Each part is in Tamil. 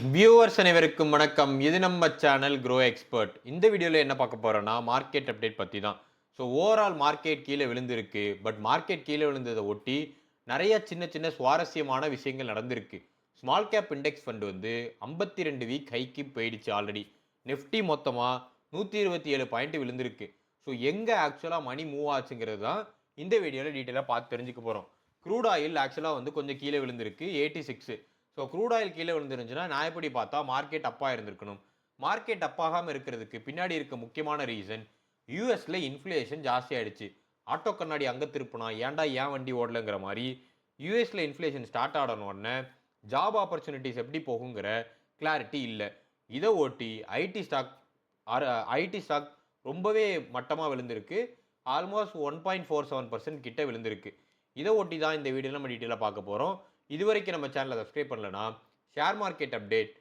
வியூவர்ஸ் அனைவருக்கும் வணக்கம். இது நம்ம சேனல் க்ரோ எக்ஸ்பர்ட். இந்த வீடியோல என்ன பார்க்க போறோம்னா, மார்க்கெட் அப்டேட் பத்தி தான். ஸோ ஓவரால் மார்க்கெட் கீழ விழுந்திருக்கு. பட் மார்க்கெட் கீழ விழுந்தத ஒட்டி நெறைய சின்ன சின்ன சுவாரஸ்யமான விஷயங்கள் நடந்திருக்கு. ஸ்மால் கேப் இண்டெக்ஸ் ஃபண்ட் வந்து 52 வீக் ஹைக்கு போயிடுச்சு ஆல்ரெடி. நிஃப்டி மொத்தமா 127 பாயிண்ட் விழுந்திருக்கு. ஸோ எங்க ஆக்சுவலா மணி மூவ் ஆச்சுங்கிறது தான் இந்த வீடியோல டீட்டெயிலா பார்த்து தெரிஞ்சுக்க போறோம். க்ரூட் ஆயில் ஆக்சுவலா வந்து கொஞ்சம் கீழ விழுந்திருக்கு 86. ஸோ க்ரூட் ஆயில் கீழே விழுந்துருந்துச்சுன்னா நான் எப்படி பார்த்தா மார்க்கெட் அப்பாக இருந்திருக்கணும். மார்க்கெட் அப்பாகாமல் இருக்கிறதுக்கு பின்னாடி இருக்க முக்கியமான ரீசன் யூஎஸ்ல இன்ஃப்ளேஷன் ஜாஸ்தி ஆயிடுச்சு. ஆட்டோ கண்ணாடி அங்கே திருப்பினா ஏன்டா ஏன் வண்டி ஓடலைங்கிற மாதிரி யூஎஸ்ல இன்ஃப்ளேஷன் ஸ்டார்ட் ஆன உடனே ஜாப் ஆப்பர்ச்சுனிட்டிஸ் எப்படி போகுங்கிற கிளாரிட்டி இல்லை. இதை ஓட்டி ஐடி ஸ்டாக் ரொம்பவே மட்டமாக விழுந்திருக்கு. ஆல்மோஸ்ட் 1.47% கிட்ட விழுந்திருக்கு. இதை ஒட்டி தான் இந்த வீடியோ நம்ம டீட்டெயிலாக பார்க்க போகிறோம். இதுவரைக்கும் நம்ம சேனலை சப்ஸ்கிரைப் பண்ணலனா ஷேர் மார்க்கெட் அப்டேட்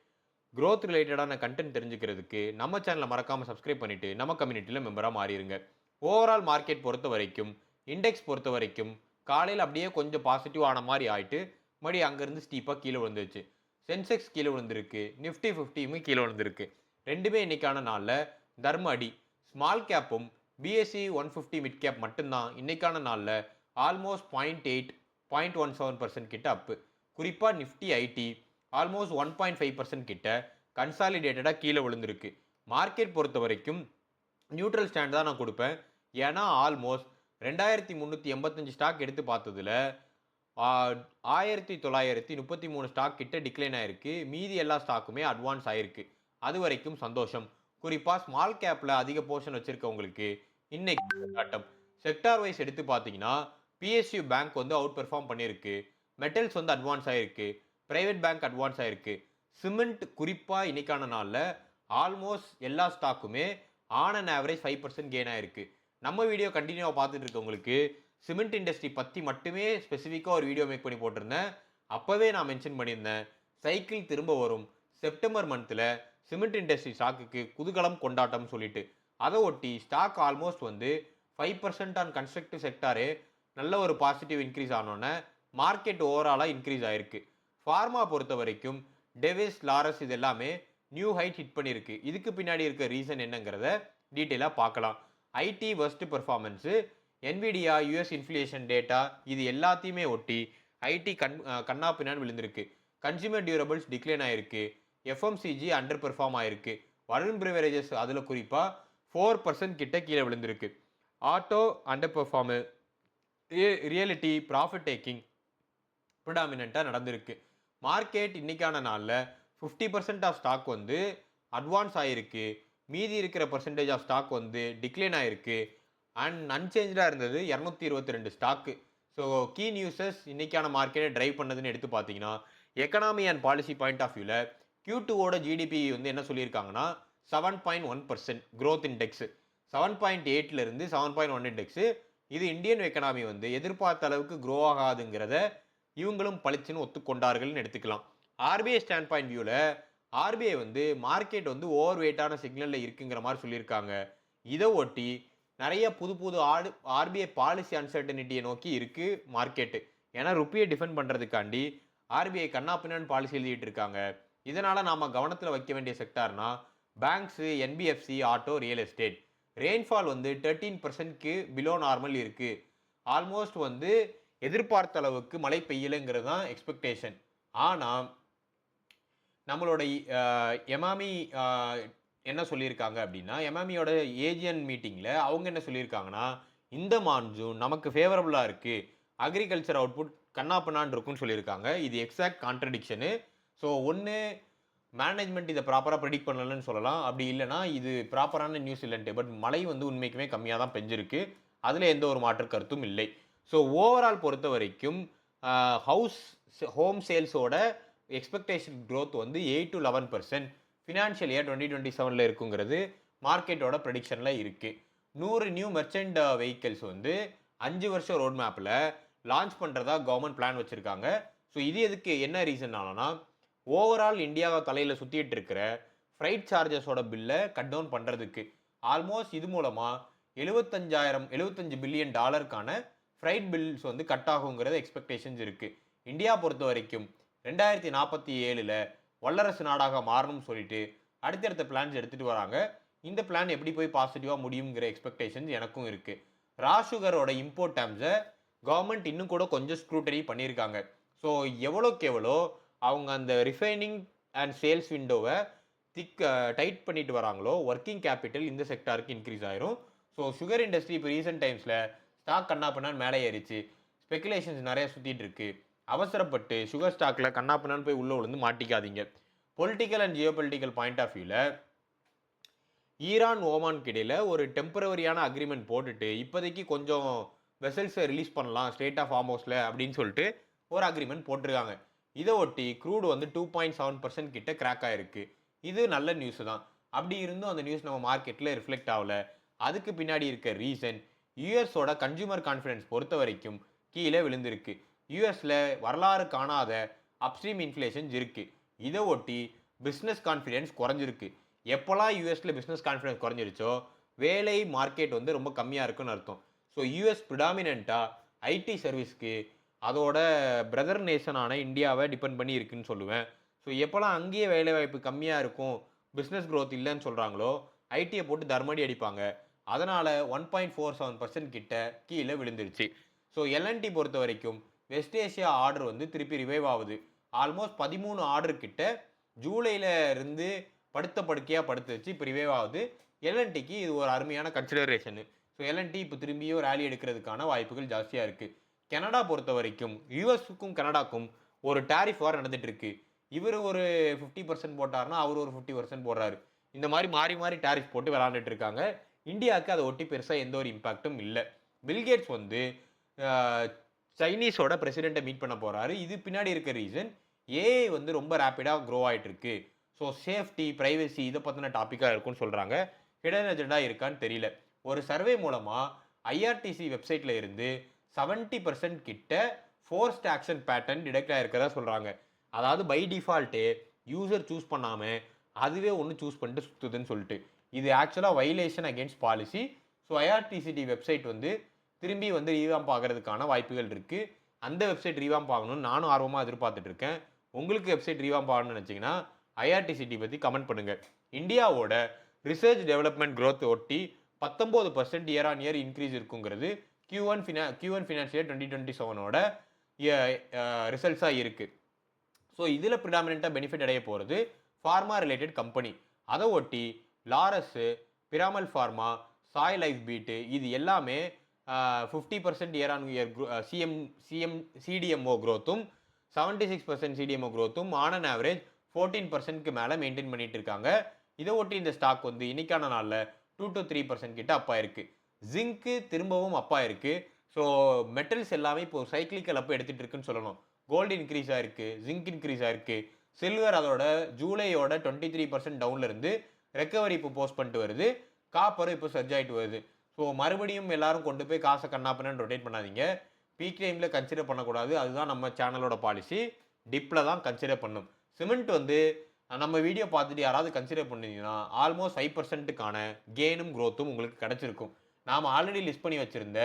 growth ரிலேட்டடான கண்டென்ட் தெரிஞ்சுக்கிறதுக்கு நம்ம சேனலை மறக்காமல் சப்ஸ்கிரைப் பண்ணிட்டு நம்ம கம்யூனிட்டியில் மெம்பராக மாறிடுங்க. ஓவரால் மார்க்கெட் பொறுத்த வரைக்கும் இண்டெக்ஸ் பொறுத்த வரைக்கும் காலையில் அப்படியே கொஞ்சம் பாசிட்டிவ் ஆன மாதிரி ஆயிட்டு மறுபடியும் அங்கேருந்து ஸ்டீப்பாக கீழே விழுந்துருச்சு. சென்செக்ஸ் கீழே விழுந்திருக்கு, நிஃப்டி 50யுமே கீழே விழுந்திருக்கு. ரெண்டுமே இன்னைக்கான நாளில் தர்ம அடி. ஸ்மால் கேப்பும் பிஎஸ்சி 150 மிட் கேப் மட்டும்தான் இன்னைக்கான நாளில் ஆல்மோஸ்ட் 0.17% கிட்ட அப்பு. குறிப்பாக நிஃப்டி ஐடி ஆல்மோஸ்ட் 1.5% கிட்ட கன்சாலிடேட்டடாக கீழே விழுந்திருக்கு. மார்க்கெட் பொறுத்த வரைக்கும் நியூட்ரல் ஸ்டாண்ட் தான் நான் கொடுப்பேன். ஏன்னா ஆல்மோஸ்ட் 2385 ஸ்டாக் எடுத்து பார்த்ததுல 1933 ஸ்டாக் கிட்ட டிக்ளைன் ஆயிருக்கு. மீதி எல்லா ஸ்டாக்குமே அட்வான்ஸ் ஆயிருக்கு. அது வரைக்கும் சந்தோஷம். குறிப்பாக ஸ்மால் கேப்ல அதிக போர்ஷன் வச்சிருக்கவங்களுக்கு இன்னைக்கு ஆட்டம். செக்டார் வைஸ் எடுத்து பார்த்தீங்கன்னா பிஎஸ்யூ பேங்க் வந்து அவுட் பெர்ஃபார்ம் பண்ணியிருக்கு. மெட்டல்ஸ் வந்து அட்வான்ஸ் ஆயிருக்கு. பிரைவேட் பேங்க் அட்வான்ஸ் ஆயிருக்கு. சிமெண்ட் குறிப்பாக இன்னைக்கான நாளில் ஆல்மோஸ்ட் எல்லா ஸ்டாக்குமே ஆன் அண்ட் ஆவரேஜ் 5% கெயின் ஆயிருக்கு. நம்ம வீடியோ கண்டினியூவாக பார்த்துட்டு இருக்கவங்களுக்கு சிமெண்ட் இண்டஸ்ட்ரி பற்றி மட்டுமே ஸ்பெசிஃபிக்காக ஒரு வீடியோ மேக் பண்ணி போட்டிருந்தேன். அப்போவே நான் மென்ஷன் பண்ணியிருந்தேன், சைக்கிள் திரும்ப வரும். செப்டம்பர் மந்தில் சிமெண்ட் இண்டஸ்ட்ரி ஸ்டாக்குக்கு குதூகலம் கொண்டாட்டம் சொல்லிட்டு அதை ஒட்டி ஸ்டாக் ஆல்மோஸ்ட் வந்து 5% ஆன் கன்ஸ்ட்ரக்டிவ் செக்டாரே நல்ல ஒரு பாசிட்டிவ் இன்க்ரீஸ் ஆனோன்னே மார்க்கெட் ஓவராலாக இன்க்ரீஸ் ஆயிருக்கு. ஃபார்மா பொறுத்த வரைக்கும் டெவிஸ் லாரஸ் இது எல்லாமே நியூ ஹைட் ஹிட் பண்ணியிருக்கு. இதுக்கு பின்னாடி இருக்க ரீசன் என்னங்கிறத டீட்டெயிலாக பார்க்கலாம். IT worst performance, Nvidia US inflation data இது எல்லாத்தையுமே ஒட்டி ஐடி கண்ணா பின்னான்னு விழுந்திருக்கு. கன்சியூமர் டியூரபிள்ஸ் டிக்ளைன் ஆயிருக்கு. எஃப்எம்சிஜி அண்டர் பெர்ஃபார்ம் ஆயிருக்கு. வருண் பிரிவரேஜஸ் அதில் குறிப்பாக 4% கிட்ட கீழே விழுந்திருக்கு. Auto underperform, realty profit taking ப்ரிடாமினண்ட்டாக நடந்திருக்கு. மார்க்கெட் இன்னைக்கான நாளில் 50% ஆஃப் ஸ்டாக் வந்து அட்வான்ஸ் ஆகிருக்கு. மீதி இருக்கிற பர்சன்டேஜ் ஆஃப் ஸ்டாக் வந்து டிக்ளைன் ஆகிருக்கு. அண்ட் அன்சேஞ்சாக இருந்தது 222 ஸ்டாக்கு. ஸோ கீ நியூஸஸ் இன்னைக்கான மார்க்கெட்டை ட்ரைவ் பண்ணதுன்னு எடுத்து பார்த்தீங்கன்னா economy and policy point of வியூவில் Q2ஓட ஜிடிபி வந்து என்ன சொல்லியிருக்காங்கன்னா 7.1% growth இண்டெக்ஸு, 7.8லேருந்து 7.1 இண்டெக்ஸு. இது இந்தியன் எக்கனாமி வந்து எதிர்பார்த்த அளவுக்கு க்ரோ ஆகாதுங்கிறத இவங்களும் பளிச்சுன்னு ஒத்துக்கொண்டார்கள்னு எடுத்துக்கலாம். ஆர்பிஐ ஸ்டாண்ட் பாயிண்ட் வியூவில் ஆர்பிஐ வந்து மார்க்கெட் வந்து ஓவர் வெயிட்டான சிக்னலில் இருக்குங்கிற மாதிரி சொல்லியிருக்காங்க. இதை ஒட்டி நிறைய புது புது ஆர்பிஐ பாலிசி அன்சர்டனிட்டியை நோக்கி இருக்குது மார்க்கெட்டு. ஏன்னா ருப்பியை டிஃபெண்ட் பண்ணுறதுக்காண்டி ஆர்பிஐ கண்ணாப்பின்னு பாலிசி எழுதிட்டு இருக்காங்க. இதனால் நாம் கவனத்தில் வைக்க வேண்டிய செக்டார்னா banks, NBFC, auto, real estate. Rainfall வந்து 13%க்கு பிலோ நார்மல் இருக்குது. ஆல்மோஸ்ட் வந்து எதிர்பார்த்த அளவுக்கு மழை பெய்யலைங்கிறது தான் எக்ஸ்பெக்டேஷன். ஆனால் நம்மளோட எமாமி என்ன சொல்லியிருக்காங்க அப்படின்னா, எமாமியோட ஏஜியன் மீட்டிங்கில் அவங்க என்ன சொல்லியிருக்காங்கன்னா, இந்த மான்சூன் நமக்கு ஃபேவரபுளாக இருக்குது, அக்ரிகல்ச்சர் அவுட்புட் கண்ணாப்பண்ணான் இருக்குன்னு சொல்லியிருக்காங்க. இது எக்ஸாக்ட் கான்ட்ரடிக்ஷனு. ஸோ ஒன்று மேனேஜ்மெண்ட் இதை ப்ராப்பராக ப்ரெடிக்ட் பண்ணலன்னு சொல்லலாம். அப்படி இல்லைனா இது ப்ராப்பரான நியூஸ் இல்லைன்ட்டு. பட் மழை வந்து உண்மைக்குமே கம்மியாக தான் பெஞ்சிருக்கு. அதில் எந்த ஒரு மாற்று கருத்தும் இல்லை. ஸோ ஓவரால் பொறுத்த வரைக்கும் ஹோம் சேல்ஸோட எக்ஸ்பெக்டேஷன் க்ரோத் வந்து 8 to 11% ஃபினான்ஷியல் இயர் 2027 இருக்குங்கிறது மார்க்கெட்டோட ப்ரெடிக்ஷனில் இருக்குது. 100 நியூ மெர்ச்சன்ட் வெஹிக்கிள்ஸ் வந்து 5 வருஷம் ரோட் மேப்பில் லான்ச் பண்ணுறதா கவர்மெண்ட் பிளான் வச்சுருக்காங்க. ஸோ இது எதுக்கு என்ன ரீசன் ஆனோன்னா, ஓவரால் இந்தியாவை தலையில் சுற்றிட்டு இருக்கிற ஃப்ரைட் சார்ஜஸோட பில்லை கட் டவுன் பண்ணுறதுக்கு ஆல்மோஸ்ட் இது மூலமாக 75 பில்லியன் டாலருக்கான ஃப்ரைட் பில்ஸ் வந்து கட் ஆகுங்கிறது எக்ஸ்பெக்டேஷன்ஸ் இருக்குது. இந்தியா பொறுத்த வரைக்கும் 2047 வல்லரசு நாடாக மாறணும்னு சொல்லிட்டு அடுத்தடுத்த பிளான்ஸ் எடுத்துட்டு வராங்க. இந்த பிளான் எப்படி போய் பாசிட்டிவா முடியுங்கிற எக்ஸ்பெக்டேஷன்ஸ் எனக்கும் இருக்கு. ரா சுகரோட இம்போர்ட் டேர்ம்ஸ கவர்ன்மெண்ட் இன்னும் கூட கொஞ்சம் ஸ்க்ரூட்டனி பண்ணியிருக்காங்க. ஸோ எவ்வளோக்கு எவ்வளோ அவங்க அந்த ரிஃபைனிங் அண்ட் சேல்ஸ் விண்டோவ டைட் பண்ணிட்டு வராங்களோ, வொர்க்கிங் கேபிட்டல் இந்த செக்டாருக்கு இன்க்ரீஸ் ஆயிரும். ஸோ சுகர் இண்டஸ்ட்ரி இப்போ ரீசென்ட் டைம்ஸ்ல ஸ்டாக் கன்னா பின்னான்னு மேலே ஏறிச்சு. ஸ்பெகுலேஷன்ஸ் நெறைய சுத்திட்டு இருக்கு. அவசரப்பட்டு சுகர் ஸ்டாக்ல கன்னா பின்னான்னு போய் உள்ள விழுந்து மாட்டிக்காதீங்க. Political and geopolitical point of வியூல ஈரான், ஓமானுக்கு இடையில ஒரு டெம்பரவரியான அக்ரீமெண்ட் போட்டுட்டு, இப்போதைக்கு கொஞ்சம் வெசல்ஸ ரிலீஸ் பண்ணலாம் ஸ்ட்ரெய்ட் ஆஃப் ஹார்மோஸ்ல அப்படின்னு சொல்லிட்டு ஒரு அக்ரீமெண்ட் போட்டிருக்காங்க. இத ஒட்டி க்ரூட் வந்து 2.7% கிட்ட கிராக் ஆயிருக்கு. இது நல்ல நியூஸ் தான். அப்படி இருந்தும் அந்த நியூஸ் நம்ம மார்க்கெட்ல ரிஃப்ளெக்ட் ஆகல. அதுக்கு பின்னாடி இருக்க ரீசன் யுஎஸோட கன்சூமர் கான்ஃபிடன்ஸ் பொறுத்தவரைக்கும் கீழ விழுந்திருக்கு. யுஎஸ்ல வரலாறு காணாத அப்ஸ்ட்ரீம் இன்ஃப்ளேஷன்ஸ் இருக்கு. இத ஒட்டி பிசினஸ் கான்ஃபிடன்ஸ் குறைஞ்சிருக்கு. எப்போலாம் யுஎஸ்ல பிசினஸ் கான்ஃபிடன்ஸ் குறைஞ்சிருச்சோ, வேலை மார்க்கெட் வந்து ரொம்ப கம்மியா இருக்குன்னு அர்த்தம். ஸோ யுஎஸ் பிரிடாமினன்ட்டா ஐடி சர்வீஸ்க்கு அதோட பிரதர் நேஷனான இந்தியாவ டிபெண்ட் பண்ணி இருக்குன்னு சொல்லுவேன். ஸோ எப்போலாம் அங்கேயே வேலைவாய்ப்பு கம்மியா இருக்கும், பிசினஸ் குரோத் இல்லன்னு சொல்றாங்களோ, ஐடிய போட்டு தர்மடி அடிப்பாங்க. அதனால 1.47% கிட்ட கீழ விழுந்துருச்சு. ஸோ எல்&டி பொறுத்தவரைக்கும் வெஸ்ட் ஏசியா ஆர்டர் வந்து திருப்பி ரிவைவ் ஆகுது. ஆல்மோஸ்ட் 13 ஆர்டர் கிட்ட ஜூலைல இருந்து படுத்த படுக்கையா படுத்துச்சு. இப்போ ரிவைவ் ஆகுது. எல்&டிக்கு இது ஒரு அருமையான கன்சிடரேஷன். ஸோ எல்&டி இப்போ திரும்பியும் ரேலி எடுக்கிறதுக்கான வாய்ப்புகள் ஜாஸ்தியா இருக்கு. கனடா பொறுத்த வரைக்கும் யுஎஸ்க்கும் கனடாக்கும் ஒரு டாரிஃப் வார் நடந்துட்டு இருக்கு. இவர் ஒரு 50% போட்டாருன்னா அவர் ஒரு 50% போடுறாரு. இந்த மாதிரி மாறி மாறி டாரிஃப் போட்டு விளையாண்டுட்டு இருக்காங்க. இந்தியாவுக்கு அதை ஒட்டி பெருசா எந்த ஒரு இம்பாக்டும் இல்லை. பில்கேட்ஸ் வந்து சைனீஸோட பிரசிடென்ட்டை மீட் பண்ண போறாரு. இது பின்னாடி இருக்க ரீசன் ஏஐ வந்து ரொம்ப ரேப்பிடா க்ரோ ஆயிட்டு இருக்கு. ஸோ சேஃப்டி, பிரைவசி இதை பற்றின டாப்பிக்காக இருக்கும்னு சொல்கிறாங்க. ஹிடன் அஜெண்டா இருக்கான்னு தெரியல. ஒரு சர்வே மூலமாக ஐஆர்டிசி வெப்சைட்டில் இருந்து 70% கிட்ட ஃபோர்ஸ்ட் ஆக்ஷன் பேட்டர்ன் டிடெக்ட் ஆகிருக்கிறதா சொல்கிறாங்க. அதாவது பை டிஃபால்ட்டே யூசர் சூஸ் பண்ணாமல் அதுவே ஒன்று சூஸ் பண்ணிட்டு சுற்றுதுன்னு சொல்லிட்டு. இது ஆக்சுவலாக violation against policy. So IRCTC website வந்து திரும்பி வந்து ரீவாம்ப் ஆகிறதுக்கான வாய்ப்புகள் இருக்குது. அந்த வெப்சைட் ரீவாம்ப் ஆகணும்னு நானும் ஆர்வமாக எதிர்பார்த்துட்டு இருக்கேன். உங்களுக்கு வெப்சைட் ரீவாம்ப் ஆகணும்னு நினச்சிங்கன்னா ஐஆர்டிசிடி பற்றி கமெண்ட் பண்ணுங்க. இந்தியாவோட ரிசர்ச் டெவலப்மெண்ட் growth ஒட்டி 19% இயர் ஆன் இயர் இன்க்ரீஸ் இருக்குங்கிறது Q1 ஃபினான்ஷியல் 2027ஓட ரிசல்ட்ஸாக இருக்கு. ஸோ இதில் ப்ரிடாமினெண்ட்டாக பெனிஃபிட் அடைய போகிறது ஃபார்மா ரிலேட்டட் கம்பெனி. அதை ஒட்டி லாரஸ், பிராமல் ஃபார்மா, சாய் லைஃப் பீட்டு இது எல்லாமே 50% இயர் ஆன் இயர் சிடிஎம்ஓ growthம் 76% சிடிஎம்ஓ growthம் ஆன் அன் ஆவரேஜ் 14%க்கு மேலே மெயின்டைன் பண்ணிட்டு இருக்காங்க. இதை ஒட்டி இந்த ஸ்டாக் வந்து இன்னைக்கான நாளில் 2 to 3% கிட்ட அப்பா இருக்கு. ஜிங்க்கு திரும்பவும் அப்பா இருக்கு. ஸோ மெட்டல்ஸ் எல்லாமே இப்போ சைக்கிளிக்கல் அப்போ எடுத்துட்டு இருக்குன்னு சொல்லணும். கோல்டு இன்க்ரீஸ் ஆயிருக்கு, ஜிங்க் இன்க்ரீஸ் ஆயிருக்கு, சில்வர் அதோட ஜூலையோட 23% டவுன்ல இருந்து ரெக்கவரி இப்போ போஸ்ட் பண்ணிட்டு வருது. காப்பரும் இப்போ சர்ஜ் ஆயிட்டு வருது. ஸோ மறுபடியும் எல்லாரும் கொண்டு போய் காசை கண்ணாப்பண்ணு ரொட்டேட் பண்ணாதீங்க. பீக் டைமில் கன்சிடர் பண்ணக்கூடாது. அதுதான் நம்ம சேனலோட பாலிசி. டிப்பில் தான் கன்சிடர் பண்ணும். சிமெண்ட் வந்து நம்ம வீடியோ பார்த்துட்டு யாராவது கன்சிடர் பண்ணீங்கன்னா ஆல்மோஸ்ட் 5%க்கான கெயினும் growthம் உங்களுக்கு கிடைச்சிருக்கும். நாம் ஆல்ரெடி லிஸ்ட் பண்ணி வச்சிருந்த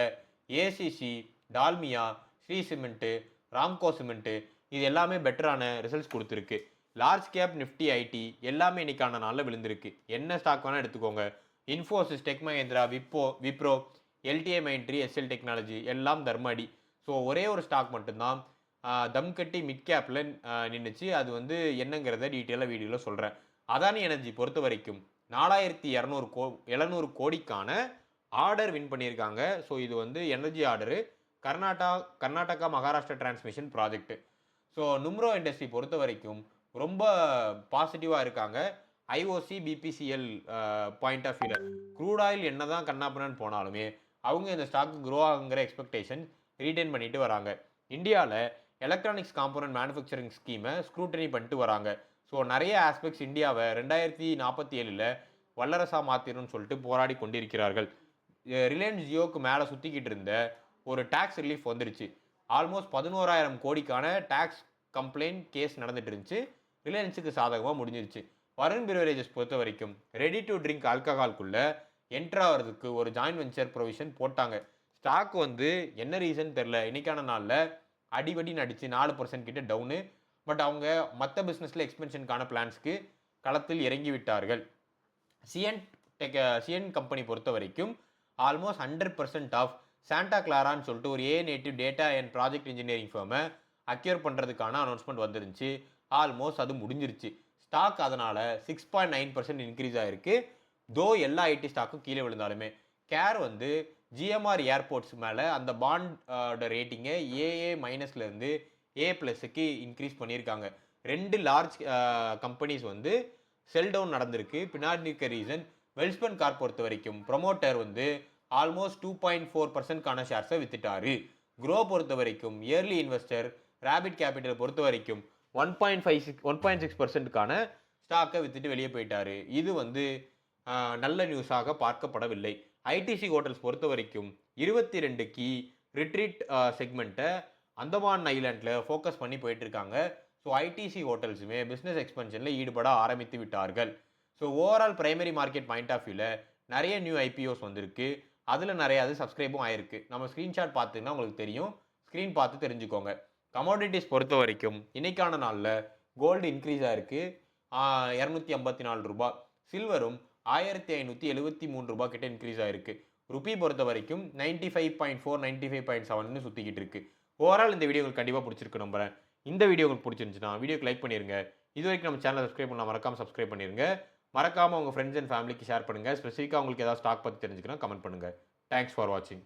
ACC, Dalmia, Shree cement, Ramco cement இது எல்லாமே பெட்டரான ரிசல்ட்ஸ் கொடுத்துருக்கு. லார்ஜ் கேப் நிஃப்டி ஐடி எல்லாமே இன்னைக்கான நாளில் விழுந்திருக்கு. என்ன ஸ்டாக் வேணால் எடுத்துக்கோங்க. Infosys, Tech Mahindra, Wipro, LTI Mindtree, SL technology எல்லாம் தர்மடி. ஸோ ஒரே ஒரு ஸ்டாக் மட்டும்தான் தம் கட்டி மிட் கேப்பில் நின்றுச்சு. அது வந்து என்னங்கிறத டீட்டெயிலாக வீடியோவில் சொல்கிறேன். அதானி எனர்ஜி பொறுத்த வரைக்கும் 4700 கோடிக்கான ஆர்டர் வின் பண்ணியிருக்காங்க. ஸோ இது வந்து energy order Karnataka Maharashtra transmission project. So நும்ரோ இண்டஸ்ட்ரி பொறுத்த வரைக்கும் ரொம்ப பாசிட்டிவாக இருக்காங்க. ஐஓசி, பிபிசிஎல் பாயிண்ட் ஆஃப் வியூவில் க்ரூட் ஆயில் என்ன தான் கண்ணாப்பண்ணு போனாலுமே அவங்க இந்த ஸ்டாக் க்ரோ ஆகுங்கிற எக்ஸ்பெக்டேஷன் ரீட்டைன் பண்ணிட்டு வராங்க. இந்தியாவில் எலக்ட்ரானிக்ஸ் காம்போனன்ட் மேனுஃபேக்சரிங் ஸ்கீமை ஸ்க்ரூட்டனி பண்ணிட்டு வராங்க. ஸோ நிறைய ஆஸ்பெக்ட்ஸ் இந்தியாவை 2047 வல்லரசாக மாற்றிடணும்னு சொல்லிட்டு போராடி கொண்டிருக்கிறார்கள். ரிலையன்ஸ் ஜியோக்கு மேலே சுற்றிக்கிட்டு இருந்த ஒரு டேக்ஸ் ரிலீஃப் வந்துருச்சு. ஆல்மோஸ்ட் 11,000 கோடிக்கான டேக்ஸ் கம்ப்ளைண்ட் கேஸ் நடந்துட்டு இருந்துச்சு. ரிலையன்ஸுக்கு சாதகமாக முடிஞ்சிருச்சு. வருண் பிரிவரேஜஸ் பொறுத்த வரைக்கும் ரெடி டு ட்ரிங்க் ஆல்கஹால்குள்ள என்ட்ரு ஆகிறதுக்கு ஒரு ஜாயின்ட் வெஞ்சர் ப்ரொவிஷன் போட்டாங்க. ஸ்டாக் வந்து என்ன ரீசன் தெரில இன்னைக்கான நாளில் அடிபடி நடிச்சு 4% கிட்ட டவுனு. பட் அவங்க மற்ற பிஸ்னஸில் எக்ஸ்பென்ஷனுக்கான பிளான்ஸ்க்கு களத்தில் இறங்கி விட்டார்கள். சிஎன் கம்பெனி பொறுத்த வரைக்கும் ஆல்மோஸ்ட் 100% ஆஃப் சாண்டா கிளாரான்னு சொல்லிட்டு ஒரு a native data and project engineering ஃபேர்மை அக்யூர் பண்ணுறதுக்கான அனௌன்ஸ்மெண்ட் வந்துருந்துச்சு. ஆல்மோஸ்ட் அது முடிஞ்சிருச்சு. ஸ்டாக் அதனால் 6.9% இன்க்ரீஸ் ஆகிருக்கு. தோ எல்லா ஐடி ஸ்டாக்கும் கீழே விழுந்தாலுமே கேர் வந்து ஜிஎம்ஆர் ஏர்போர்ட்ஸ் மேலே அந்த பாண்டோட ரேட்டிங்கை ஏஏ மைனஸ்லேருந்து ஏ ப்ளஸுக்கு இன்க்ரீஸ் பண்ணியிருக்காங்க. 2 லார்ஜ் கம்பெனிஸ் வந்து செல் டவுன் நடந்திருக்கு. பின்னாடி இருக்க ரீசன் வெல்ஸ்பன் கார் பொறுத்த வரைக்கும் ப்ரொமோட்டர் வந்து ஆல்மோஸ்ட் 2.4%க்கான ஷேர்ஸை வித்துட்டாரு. க்ரோ பொறுத்த வரைக்கும் இயர்லி இன்வெஸ்டர் ரேபிட் கேபிட்டல் பொறுத்த வரைக்கும் 1.6%க்கான ஸ்டாக்கை வித்துட்டு வெளியே போயிட்டாரு. இது வந்து நல்ல நியூஸாக பார்க்கப்படவில்லை. ஐடிசி ஹோட்டல்ஸ் பொறுத்த வரைக்கும் 22 கீ ரிட்ரீட் செக்மெண்ட்டை அந்தமான் ஐலாண்டில் ஃபோக்கஸ் பண்ணி போயிட்டு இருக்காங்க. ஸோ ஐடிசி ஹோட்டல்ஸுமே பிஸ்னஸ் எக்ஸ்பென்ஷனில் ஈடுபட ஆரம்பித்து விட்டார்கள். So overall primary market point of வியூவில் நிறைய நியூ ஐபிஓஸ் வந்திருக்கு. அதில் நிறைய அது சப்ஸ்கிரைபும் ஆயிருக்கு. நம்ம ஸ்க்ரீன்ஷாட் பார்த்தீங்கன்னா உங்களுக்கு தெரியும். ஸ்க்ரீன் பார்த்து தெரிஞ்சுக்கோங்க. கமோடிட்டிஸ் பொறுத்த வரைக்கும் இன்னைக்கான நாளில் கோல்டு இன்க்ரீஸ் ஆயிருக்கு 254 ரூபாய். சில்வரும் 1573 ரூபாய் கிட்ட இன்க்ரீஸ் ஆயிருக்கு. ருபி பொறுத்த வரைக்கும் 95.4 95.7ன்னு சுற்றிக்கிட்டு இருக்கு. ஓவரால் இந்த வீடியோ உங்களுக்கு கண்டிப்பாக பிடிச்சிருக்கு நம்புறேன். இந்த வீடியோ உங்களுக்கு பிடிச்சிருந்துச்சுன்னா வீடியோக்கு லைக் பண்ணிருங்க. இது வரைக்கும் நம்ம சேனலை சப்ஸ்கிரைப் பண்ணலாம் மறக்காம சப்ஸ்கிரைப் பண்ணிருங்க. மறக்காம உங்க ஃப்ரெண்ட்ஸ் அண்ட் ஃபேமிலிக்கு ஷேர் பண்ணுங்க. ஸ்பெசிஃபிக்காக உங்களுக்கு ஏதாவது ஸ்டாக் பற்றி தெரிஞ்சுக்கணும் கமெண்ட் பண்ணுங்க. தேங்க்ஸ் ஃபார் வாட்சிங்.